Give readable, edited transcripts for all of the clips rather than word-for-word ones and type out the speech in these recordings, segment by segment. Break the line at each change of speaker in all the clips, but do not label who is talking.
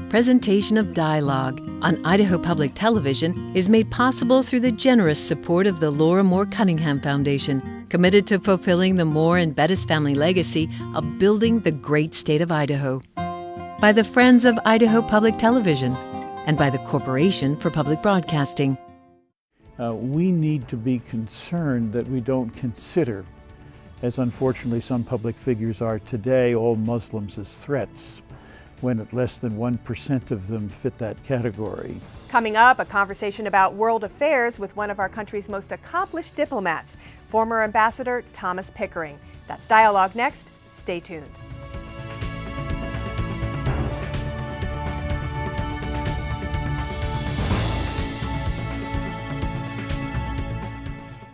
Presentation of Dialogue on Idaho Public Television is made possible through the generous support of the Laura Moore Cunningham Foundation, committed to fulfilling the Moore and Bettis family legacy of building the great state of Idaho. By the Friends of Idaho Public Television and by the Corporation for Public Broadcasting.
We need to be concerned that we don't consider, as unfortunately some public figures are today, all Muslims as threats, when at less than 1% of them fit that category.
Coming up, a conversation about world affairs with one of our country's most accomplished diplomats, former Ambassador Thomas Pickering. That's Dialogue next. Stay tuned.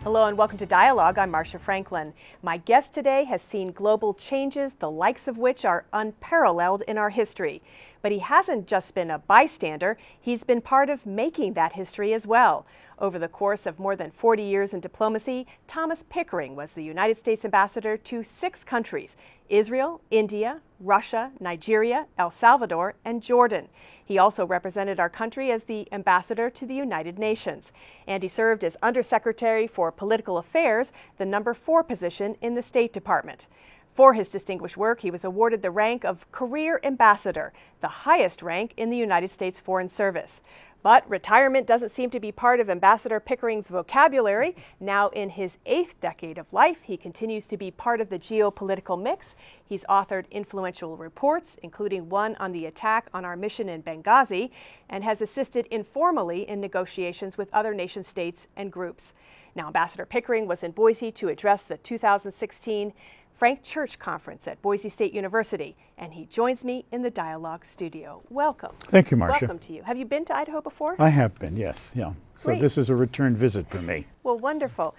Hello and welcome to Dialogue. I'm Marcia Franklin. My guest today has seen global changes, the likes of which are unparalleled in our history. But he hasn't just been a bystander, he's been part of making that history as well. Over the course of more than 40 years in diplomacy, Thomas Pickering was the United States ambassador to 6 countries: Israel, India, Russia, Nigeria, El Salvador, and Jordan. He also represented our country as the ambassador to the United Nations. And he served as Undersecretary for Political Affairs, the number 4 position in the State Department. For his distinguished work, he was awarded the rank of Career Ambassador, the highest rank in the United States Foreign Service. But retirement doesn't seem to be part of Ambassador Pickering's vocabulary. Now in his 8th decade of life, he continues to be part of the geopolitical mix. He's authored influential reports, including one on the attack on our mission in Benghazi, and has assisted informally in negotiations with other nation states and groups. Now, Ambassador Pickering was in Boise to address the 2016 Frank Church Conference at Boise State University, and he joins me in the Dialogue studio. Welcome.
Thank you, Marcia.
Welcome to you. Have you been to Idaho before?
I have been, yes. Yeah. So
Great.
This is a return visit for me.
Well, wonderful.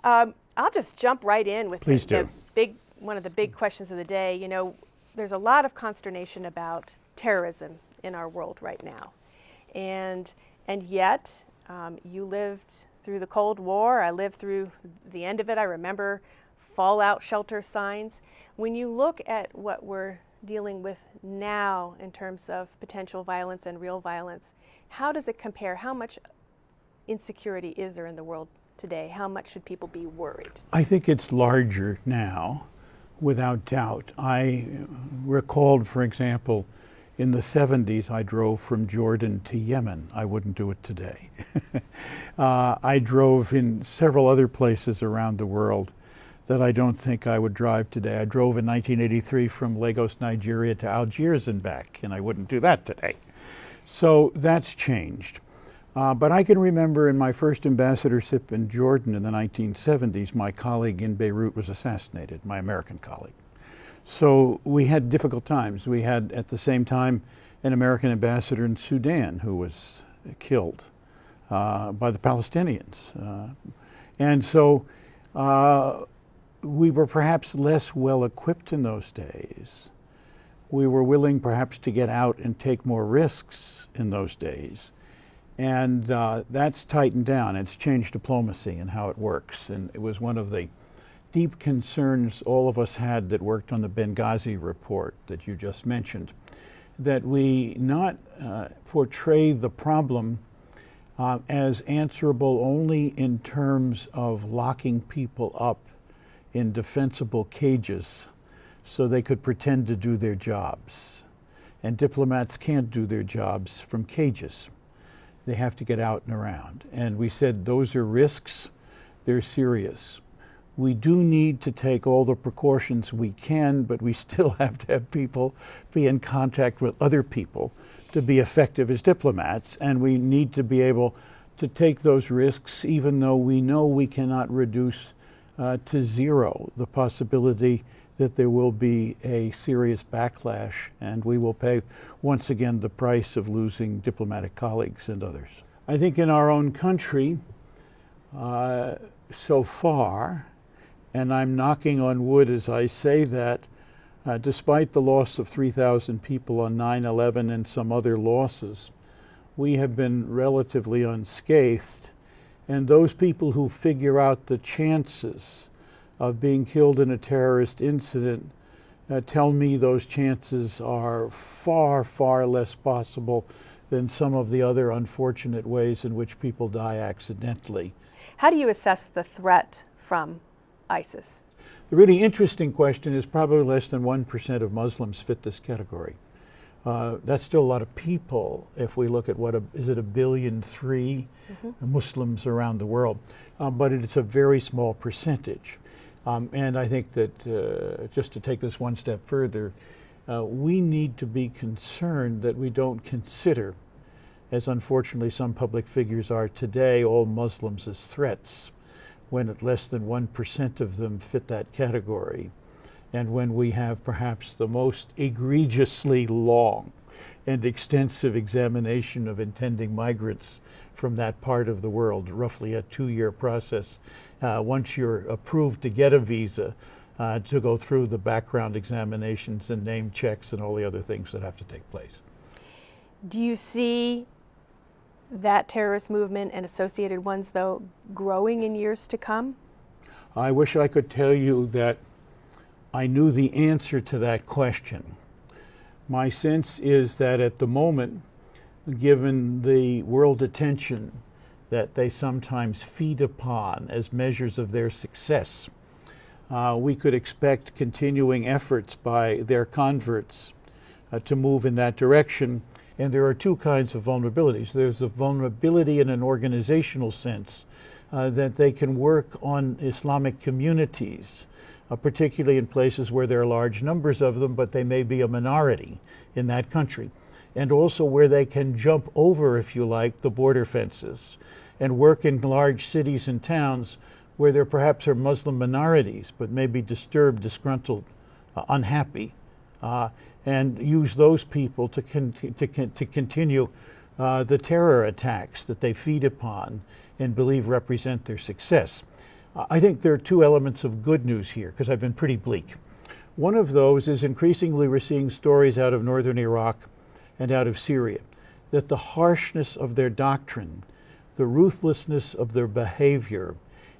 I'll just jump right in with one of the big questions of the day. You know, there's a lot of consternation about terrorism in our world right now, and yet you lived through the Cold War. I lived through the end of it. I remember fallout shelter signs. When you look at what we're dealing with now in terms of potential violence and real violence, how does it compare? How much insecurity is there in the world today? How much should people be worried?
I think it's larger now, without doubt. I recalled, for example, in the 70s, I drove from Jordan to Yemen. I wouldn't do it today. I drove in several other places around the world that I don't think I would drive today. I drove in 1983 from Lagos, Nigeria to Algiers and back, and I wouldn't do that today. So that's changed. But I can remember in my first ambassadorship in Jordan in the 1970s, my colleague in Beirut was assassinated, my American colleague. So we had difficult times. We had, at the same time, an American ambassador in Sudan who was killed by the Palestinians. And so we were perhaps less well equipped in those days. We were willing perhaps to get out and take more risks in those days. And that's tightened down. It's changed diplomacy and how it works. And it was one of the deep concerns all of us had that worked on the Benghazi report that you just mentioned, that we not portray the problem as answerable only in terms of locking people up in defensible cages so they could pretend to do their jobs. And diplomats can't do their jobs from cages. They have to get out and around. And we said those are risks, they're serious. We do need to take all the precautions we can, but we still have to have people be in contact with other people to be effective as diplomats, and we need to be able to take those risks even though we know we cannot reduce to zero the possibility that there will be a serious backlash, and we will pay once again the price of losing diplomatic colleagues and others. I think in our own country, so far, and I'm knocking on wood as I say that, despite the loss of 3,000 people on 9/11 and some other losses, we have been relatively unscathed. And those people who figure out the chances of being killed in a terrorist incident tell me those chances are far, far less possible than some of the other unfortunate ways in which people die accidentally.
How do you assess the threat from ISIS?
The really interesting question is probably less than 1% of Muslims fit this category. That's still a lot of people if we look at is it 1.3 billion Muslims around the world, but it's a very small percentage. And I think that just to take this one step further, we need to be concerned that we don't consider, as unfortunately some public figures are today, all Muslims as threats, when at less than 1% of them fit that category, and when we have perhaps the most egregiously long and extensive examination of intending migrants from that part of the world, roughly a 2-year process, once you're approved to get a visa, to go through the background examinations and name checks and all the other things that have to take place.
Do you see that terrorist movement and associated ones, though, growing in years to come?
I wish I could tell you that I knew the answer to that question. My sense is that at the moment, given the world attention that they sometimes feed upon as measures of their success, we could expect continuing efforts by their converts to move in that direction. And there are two kinds of vulnerabilities. There's a vulnerability in an organizational sense that they can work on Islamic communities, particularly in places where there are large numbers of them, but they may be a minority in that country. And also where they can jump over, if you like, the border fences and work in large cities and towns where there perhaps are Muslim minorities, but maybe disturbed, disgruntled, unhappy, and use those people to continue the terror attacks that they feed upon and believe represent their success. I think there are two elements of good news here, because I've been pretty bleak. One of those is increasingly we're seeing stories out of northern Iraq and out of Syria that the harshness of their doctrine, the ruthlessness of their behavior,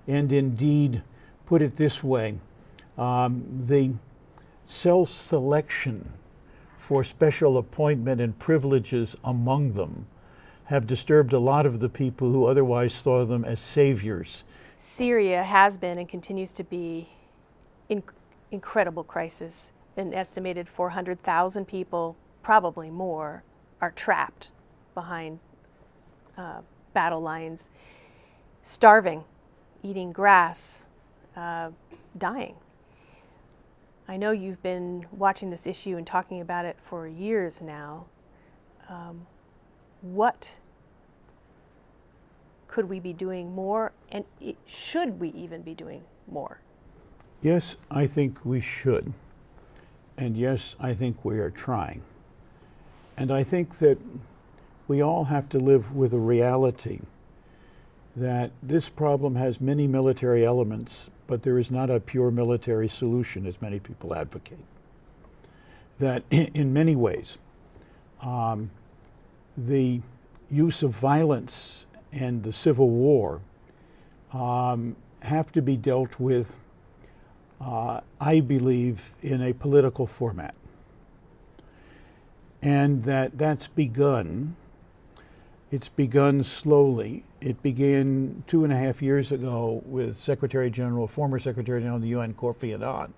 and indeed, put it this way, the self-selection for special appointment and privileges among them have disturbed a lot of the people who otherwise saw them as saviors.
Syria has been and continues to be in incredible crisis. An estimated 400,000 people, probably more, are trapped behind battle lines, starving, eating grass, dying. I know you've been watching this issue and talking about it for years now. What could we be doing more, and should we even be doing more?
Yes, I think we should. And yes, I think we are trying. And I think that we all have to live with a reality that this problem has many military elements, but there is not a pure military solution, as many people advocate. That in many ways, the use of violence and the civil war have to be dealt with, I believe, in a political format. And that's begun. It's begun slowly. It began 2.5 years ago with former Secretary General of the UN, Kofi Annan,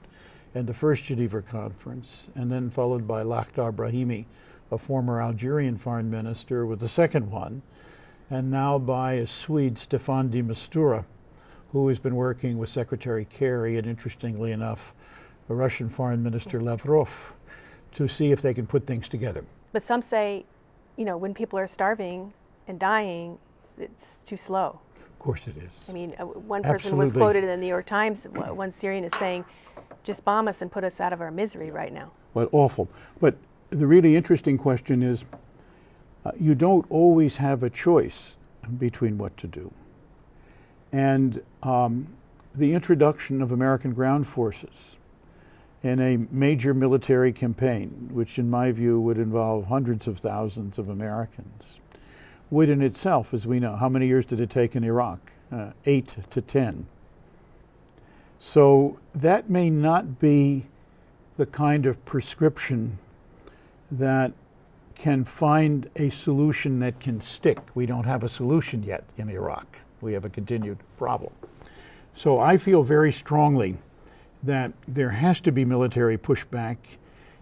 and the first Geneva conference, and then followed by Lakhdar Brahimi, a former Algerian foreign minister, with the second one, and now by a Swede, Stefan de Mistura, who has been working with Secretary Kerry and, interestingly enough, the Russian Foreign Minister Lavrov, to see if they can put things together.
But some say, when people are starving and dying, it's too slow.
Of course it is.
I mean, one person was quoted in the New York Times, one Syrian is saying, just bomb us and put us out of our misery right now.
Well, awful. But the really interesting question is, you don't always have a choice between what to do. And the introduction of American ground forces in a major military campaign, which in my view would involve hundreds of thousands of Americans, would in itself, as we know, how many years did it take in Iraq? 8 to 10. So that may not be the kind of prescription that can find a solution that can stick. We don't have a solution yet in Iraq. We have a continued problem. So I feel very strongly that there has to be military pushback,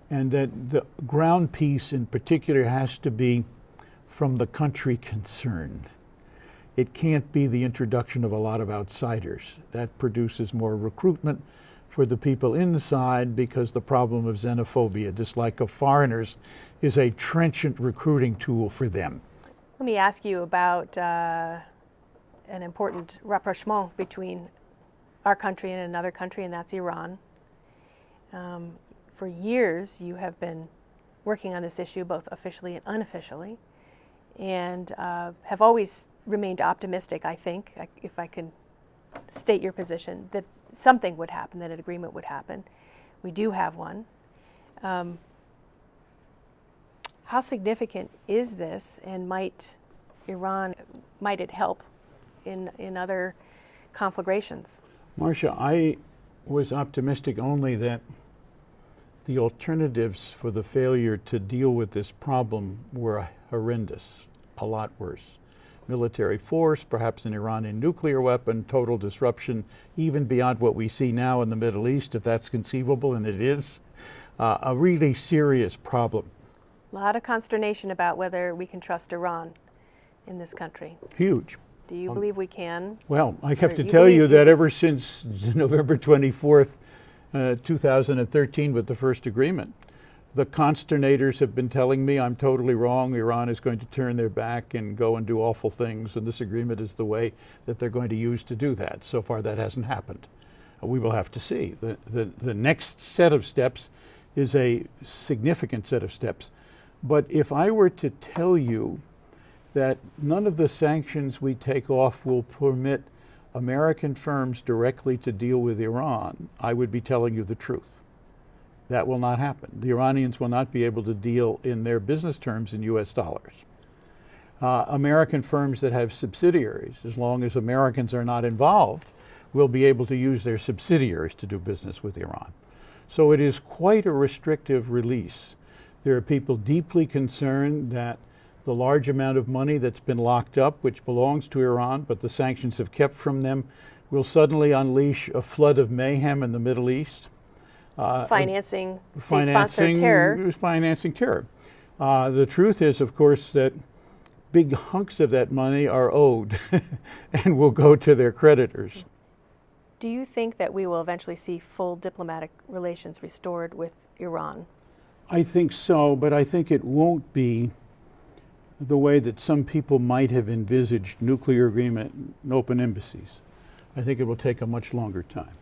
and that the ground peace in particular has to be from the country concerned. It can't be the introduction of a lot of outsiders. That produces more recruitment for the people inside, because the problem of xenophobia, dislike of foreigners, is a trenchant recruiting tool for them.
Let me ask you about an important rapprochement between our country and another country, and that's Iran. For years, you have been working on this issue, both officially and unofficially, and have always remained optimistic, I think, if I can state your position, that something would happen, that an agreement would happen. We do have one. How significant is this, and might it help in other conflagrations?
Marcia, I was optimistic only that the alternatives for the failure to deal with this problem were horrendous, a lot worse. Military force, perhaps an Iranian nuclear weapon, total disruption, even beyond what we see now in the Middle East, if that's conceivable, and it is, a really serious problem.
A lot of consternation about whether we can trust Iran in this country.
Huge.
Do you believe we can?
Well, I have to tell you that ever since November 24th, 2013, with the first agreement, the consternators have been telling me I'm totally wrong. Iran is going to turn their back and go and do awful things, and this agreement is the way that they're going to use to do that. So far, that hasn't happened. We will have to see. The next set of steps is a significant set of steps. But if I were to tell you that none of the sanctions we take off will permit American firms directly to deal with Iran, I would be telling you the truth. That will not happen. The Iranians will not be able to deal in their business terms in US dollars. American firms that have subsidiaries, as long as Americans are not involved, will be able to use their subsidiaries to do business with Iran. So it is quite a restrictive release. There are people deeply concerned that the large amount of money that's been locked up, which belongs to Iran, but the sanctions have kept from them, will suddenly unleash a flood of mayhem in the Middle East.
Financing state-sponsored terror.
Financing terror. The truth is, of course, that big hunks of that money are owed and will go to their creditors.
Do you think that we will eventually see full diplomatic relations restored with Iran?
I think so, but I think it won't be the way that some people might have envisaged nuclear agreement and open embassies. I think it will take a much longer time.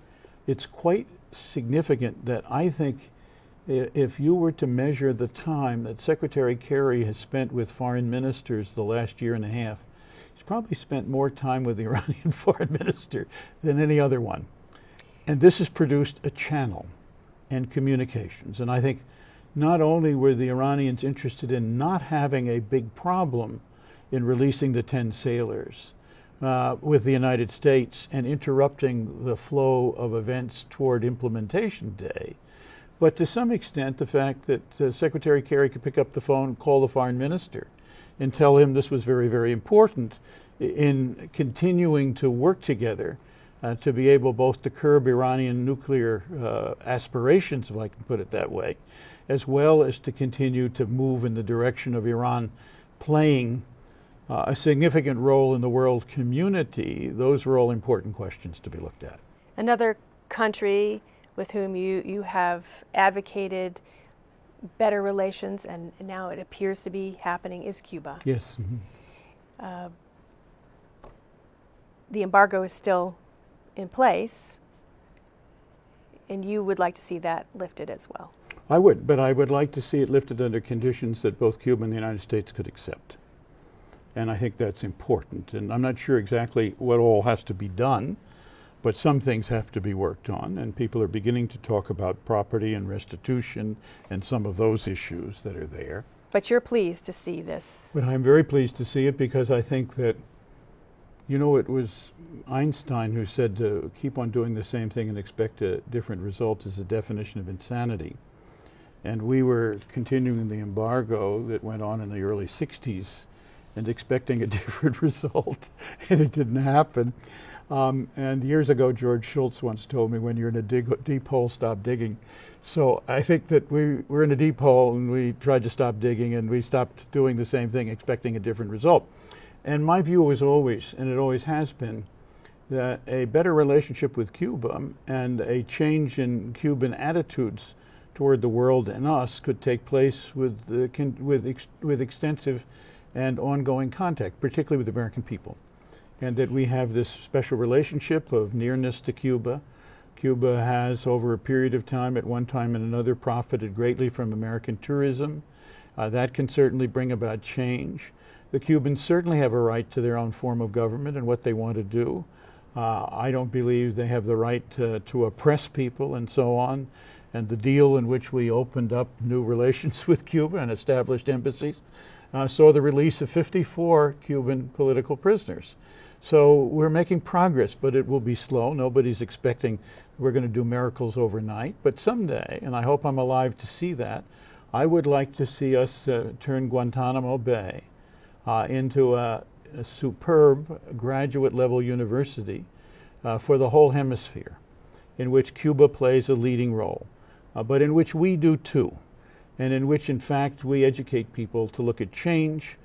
It's quite significant that I think if you were to measure the time that Secretary Kerry has spent with foreign ministers the last year and a half, he's probably spent more time with the Iranian foreign minister than any other one. And this has produced a channel and communications. And I think not only were the Iranians interested in not having a big problem in releasing the 10 sailors with the United States and interrupting the flow of events toward implementation day, but to some extent the fact that Secretary Kerry could pick up the phone, call the foreign minister, and tell him this was very, very important in continuing to work together to be able both to curb Iranian nuclear aspirations, if I can put it that way, as well as to continue to move in the direction of Iran playing a significant role in the world community. Those are all important questions to be looked at.
Another country with whom you have advocated better relations, and now it appears to be happening, is Cuba.
Yes. Mm-hmm.
The embargo is still in place, and you would like to see that lifted as well.
I would, but I would like to see it lifted under conditions that both Cuba and the United States could accept. And I think that's important. And I'm not sure exactly what all has to be done, but some things have to be worked on. And people are beginning to talk about property and restitution and some of those issues that are there.
But you're pleased to see this.
But I'm very pleased to see it because I think that You know, it was Einstein who said to keep on doing the same thing and expect a different result is the definition of insanity. And we were continuing the embargo that went on in the early 60s and expecting a different result, and it didn't happen. And years ago, George Shultz once told me, when you're in a deep hole, stop digging. So I think that we were in a deep hole and we tried to stop digging and we stopped doing the same thing expecting a different result. And my view was always, and it always has been, that a better relationship with Cuba and a change in Cuban attitudes toward the world and us could take place with extensive and ongoing contact, particularly with the American people. And that we have this special relationship of nearness to Cuba. Cuba has, over a period of time, at one time and another, profited greatly from American tourism. That can certainly bring about change. The Cubans certainly have a right to their own form of government and what they want to do. I don't believe they have the right to oppress people and so on. And the deal in which we opened up new relations with Cuba and established embassies saw the release of 54 Cuban political prisoners. So we're making progress, but it will be slow. Nobody's expecting we're going to do miracles overnight. But someday, and I hope I'm alive to see that, I would like to see us turn Guantanamo Bay into a superb graduate-level university for the whole hemisphere, in which Cuba plays a leading role, but in which we do too, and in which, in fact, we educate people to look at change,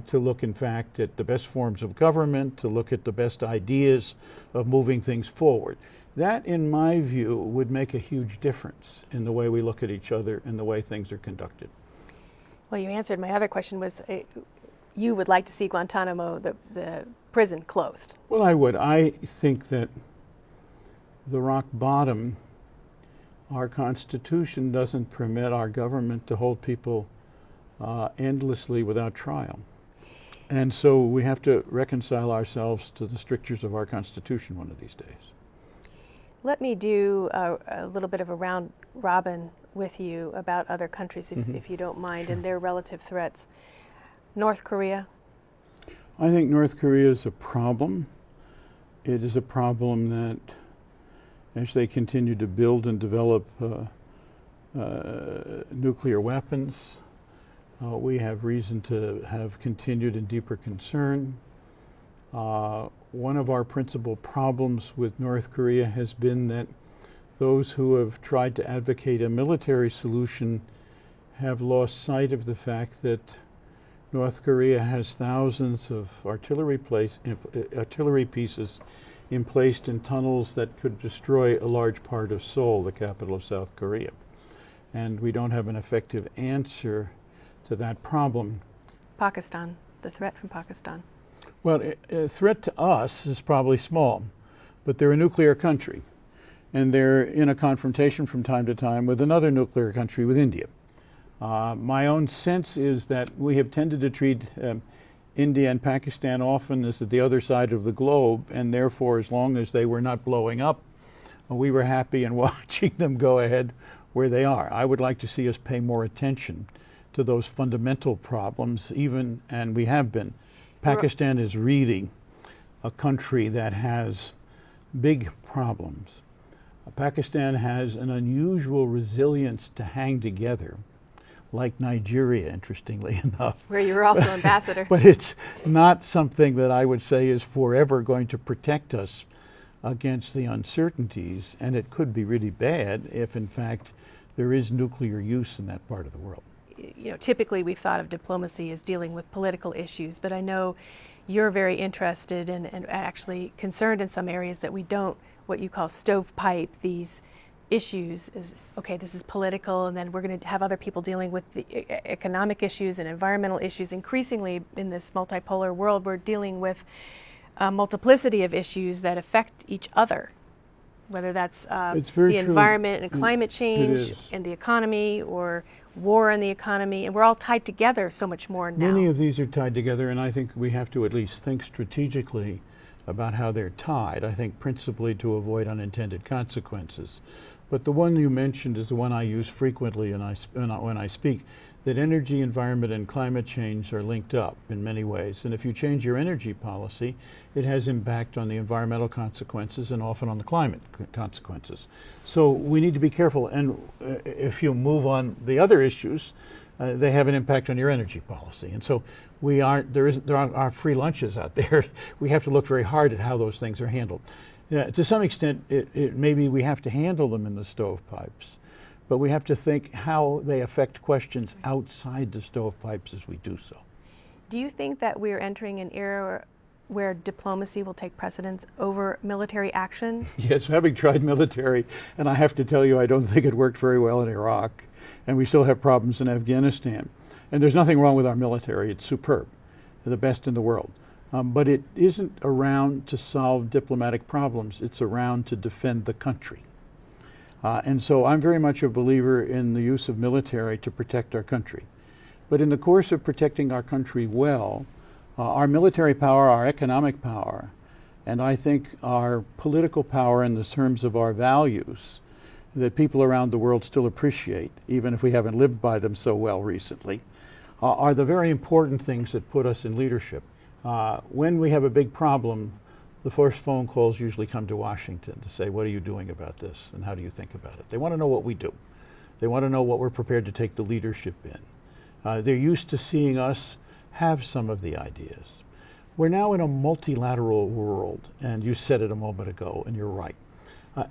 to look, in fact, at the best forms of government, to look at the best ideas of moving things forward. That, in my view, would make a huge difference in the way we look at each other and the way things are conducted.
Well, you answered my other question was you would like to see Guantanamo, the prison, closed.
Well, I would. I think that the rock bottom, our Constitution doesn't permit our government to hold people endlessly without trial. And so we have to reconcile ourselves to the strictures of our Constitution one of these days.
Let me do a little bit of a round robin with you about other countries, if you don't mind,
Sure.
and their relative threats. North Korea.
I think North Korea is a problem. It is a problem that, as they continue to build and develop nuclear weapons, we have reason to have continued and deeper concern. One of our principal problems with North Korea has been that those who have tried to advocate a military solution have lost sight of the fact that North Korea has thousands of artillery pieces emplaced in tunnels that could destroy a large part of Seoul, the capital of South Korea. And we don't have an effective answer to that problem.
Pakistan, the threat from Pakistan.
Well, a threat to us is probably small, but they're a nuclear country, and they're in a confrontation from time to time with another nuclear country, with India. My own sense is that we have tended to treat India and Pakistan often as at the other side of the globe, and therefore, as long as they were not blowing up, we were happy in watching them go ahead where they are. I would like to see us pay more attention to those fundamental problems, even, and we have been. Pakistan is really a country that has big problems. Pakistan has an unusual resilience to hang together, like Nigeria, interestingly enough.
Where you were also ambassador.
But it's not something that I would say is forever going to protect us against the uncertainties, and it could be really bad if, in fact, there is nuclear use in that part of the world.
You know, typically we've thought of diplomacy as dealing with political issues, but I know you're very interested and actually concerned in some areas that we don't, what you call stovepipe these issues is, okay, this is political, and then we're going to have other people dealing with the economic issues and environmental issues. Increasingly in this multipolar world, we're dealing with a multiplicity of issues that affect each other, whether that's the environment and climate change and the economy, or war and the economy, and we're all tied together so much more now.
Many of these are tied together, and I think we have to at least think strategically about how they're tied. I think principally to avoid unintended consequences. But the one you mentioned is the one I use frequently when I speak. that energy, environment, and climate change are linked up in many ways. And if you change your energy policy, it has impact on the environmental consequences and often on the climate consequences. So we need to be careful. And if you move on the other issues, they have an impact on your energy policy. And so there aren't free lunches out there. We have to look very hard at how those things are handled. To some extent, maybe we have to handle them in the stovepipes, but we have to think how they affect questions outside the stovepipes as we do so.
Do you think that we're entering an era where diplomacy will take precedence over military action?
Yes, having tried military, and I have to tell you, I don't think it worked very well in Iraq, and we still have problems in Afghanistan. And there's nothing wrong with our military. It's superb. They're the best in the world. But it isn't around to solve diplomatic problems. It's around to defend the country. And so I'm very much a believer in the use of military to protect our country. But in the course of protecting our country well, our military power, our economic power, and I think our political power in the terms of our values that people around the world still appreciate, even if we haven't lived by them so well recently, are the very important things that put us in leadership. When we have a big problem, the first phone calls usually come to Washington to say, what are you doing about this and how do you think about it? They want to know what we do. They want to know what we're prepared to take the leadership in. They're used to seeing us have some of the ideas. We're now in a multilateral world, and you said it a moment ago, and you're right.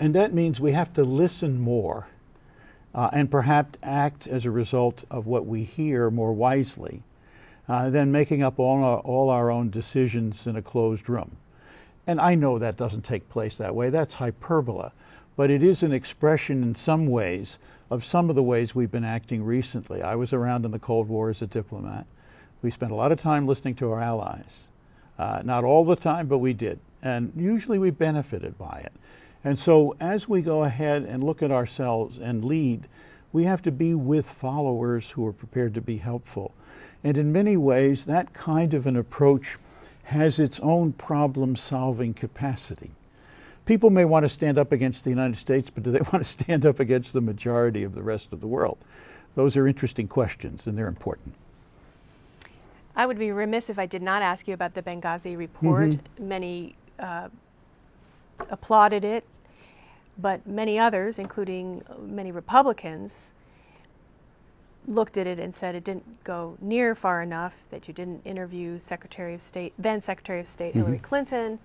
And that means we have to listen more and perhaps act as a result of what we hear more wisely than making up all our own decisions in a closed room. And I know that doesn't take place that way. That's hyperbole. But it is an expression in some ways of some of the ways we've been acting recently. I was around in the Cold War as a diplomat. We spent a lot of time listening to our allies. Not all the time, but we did. And usually we benefited by it. And so as we go ahead and look at ourselves and lead, we have to be with followers who are prepared to be helpful. And in many ways, that kind of an approach has its own problem-solving capacity. People may want to stand up against the United States, but do they want to stand up against the majority of the rest of the world? Those are interesting questions, and they're important.
I would be remiss if I did not ask you about the Benghazi report.
Mm-hmm.
Many applauded it, but many others, including many Republicans, looked at it and said it didn't go near far enough, that you didn't interview then Secretary of State
Mm-hmm.
Hillary Clinton,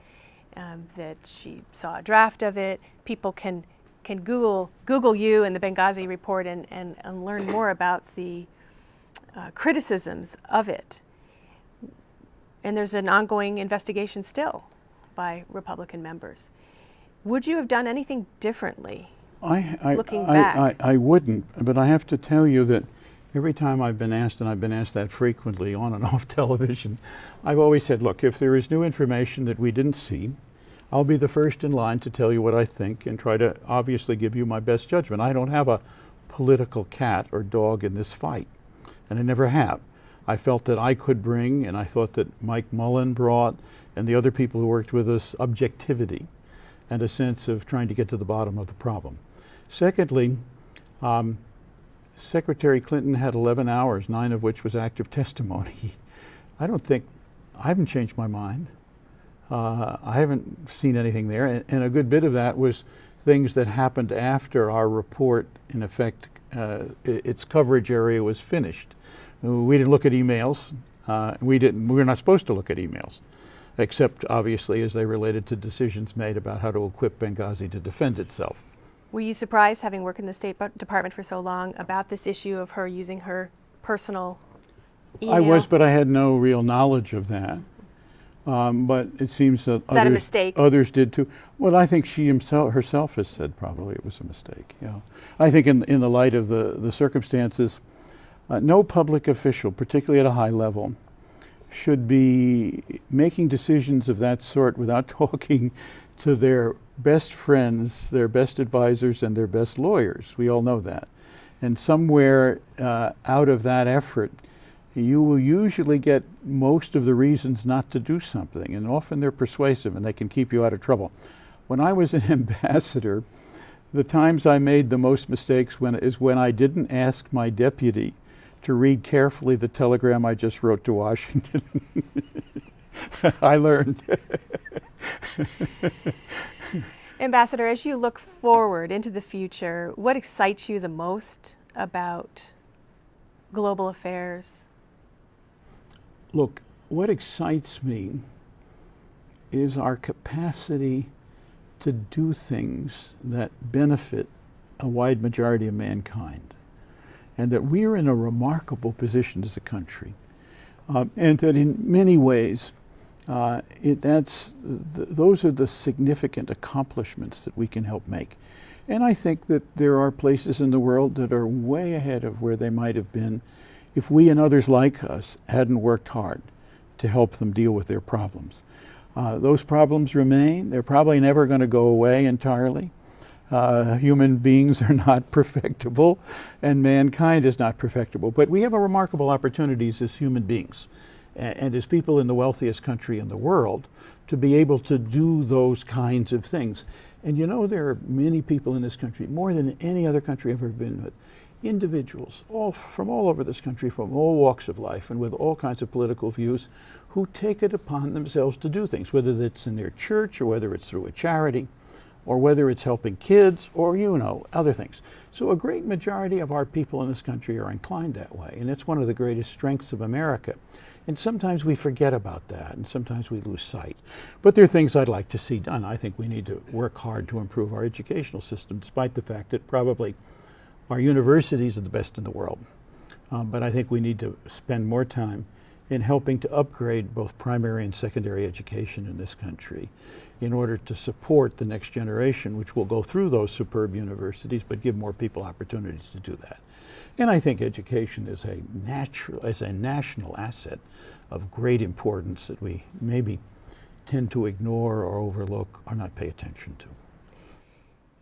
that she saw a draft of it. People can Google you and the Benghazi report and learn more about the criticisms of it. And there's an ongoing investigation still by Republican members. Would you have done anything differently looking back?
I wouldn't, but I have to tell you that every time I've been asked, and I've been asked that frequently on and off television, I've always said, look, if there is new information that we didn't see, I'll be the first in line to tell you what I think and try to obviously give you my best judgment. I don't have a political cat or dog in this fight, and I never have. I felt that I could bring, and I thought that Mike Mullen brought, and the other people who worked with us, objectivity and a sense of trying to get to the bottom of the problem. Secondly, Secretary Clinton had 11 hours, 9 of which was active testimony. I haven't changed my mind. I haven't seen anything there, and a good bit of that was things that happened after our report, in effect, its coverage area was finished. We didn't look at emails. We're not supposed to look at emails, except obviously as they related to decisions made about how to equip Benghazi to defend itself.
Were you surprised, having worked in the State Department for so long, about this issue of her using her personal email?
I was, but I had no real knowledge of that. But it seems that
a mistake?
Others did too. Well, I think she herself has said probably it was a mistake. Yeah, I think in the light of the circumstances, no public official, particularly at a high level, should be making decisions of that sort without talking to their best friends, their best advisors, and their best lawyers. We all know that. And somewhere out of that effort, you will usually get most of the reasons not to do something, and often they're persuasive and they can keep you out of trouble. When I was an ambassador, the times I made the most mistakes is when I didn't ask my deputy to read carefully the telegram I just wrote to Washington. I learned.
Ambassador, as you look forward into the future, what excites you the most about global affairs?
Look, what excites me is our capacity to do things that benefit a wide majority of mankind, and that we're in a remarkable position as a country, and that in many ways those are the significant accomplishments that we can help make. And I think that there are places in the world that are way ahead of where they might have been if we and others like us hadn't worked hard to help them deal with their problems. Those problems remain. They're probably never going to go away entirely. Human beings are not perfectible, and mankind is not perfectible. But we have a remarkable opportunities as human beings and as people in the wealthiest country in the world to be able to do those kinds of things. And you know, there are many people in this country, more than any other country I've ever been with, individuals from all over this country, from all walks of life and with all kinds of political views, who take it upon themselves to do things, whether it's in their church or whether it's through a charity or whether it's helping kids or, you know, other things. So a great majority of our people in this country are inclined that way, and it's one of the greatest strengths of America. And sometimes we forget about that, and sometimes we lose sight. But there are things I'd like to see done. I think we need to work hard to improve our educational system, despite the fact that probably our universities are the best in the world. But I think we need to spend more time in helping to upgrade both primary and secondary education in this country in order to support the next generation, which will go through those superb universities, but give more people opportunities to do that. And I think education is a national asset of great importance that we maybe tend to ignore or overlook or not pay attention to.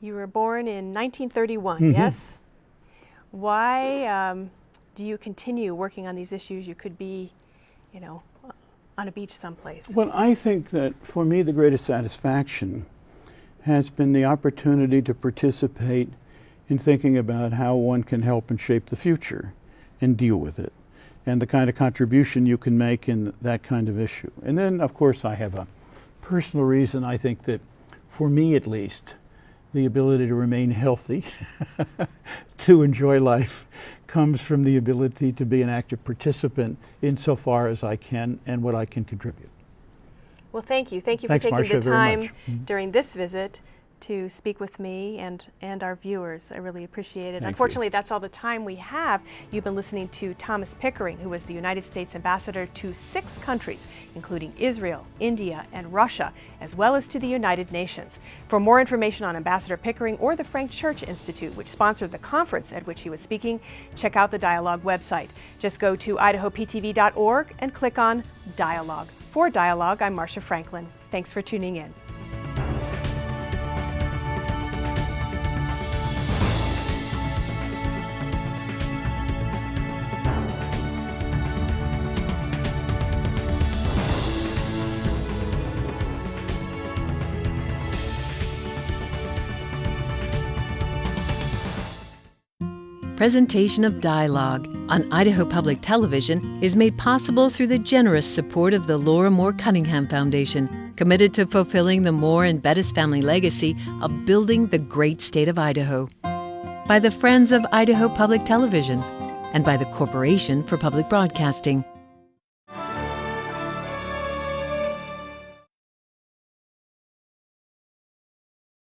You were born in 1931, yes? Why do you continue working on these issues? You could be, you know, on a beach someplace.
Well, I think that for me the greatest satisfaction has been the opportunity to participate in thinking about how one can help and shape the future and deal with it, and the kind of contribution you can make in that kind of issue. And then, of course, I have a personal reason. I think that, for me at least, the ability to remain healthy, to enjoy life, comes from the ability to be an active participant insofar as I can and what I can contribute.
Well, thank you. Thank you for
Thanks,
taking
Marcia,
the time
very much.
during this visit to speak with me and our viewers. I really appreciate it.
Thank
Unfortunately,
you.
that's all the time we have. You've been listening to Thomas Pickering, who was the United States Ambassador to 6 countries, including Israel, India, and Russia, as well as to the United Nations. For more information on Ambassador Pickering or the Frank Church Institute, which sponsored the conference at which he was speaking, check out the Dialogue website. Just go to idahoptv.org and click on Dialogue. For Dialogue, I'm Marcia Franklin. Thanks for tuning in.
Presentation of Dialogue on Idaho Public Television is made possible through the generous support of the Laura Moore Cunningham Foundation, committed to fulfilling the Moore and Bettis family legacy of building the great state of Idaho. By the Friends of Idaho Public Television and by the Corporation for Public Broadcasting.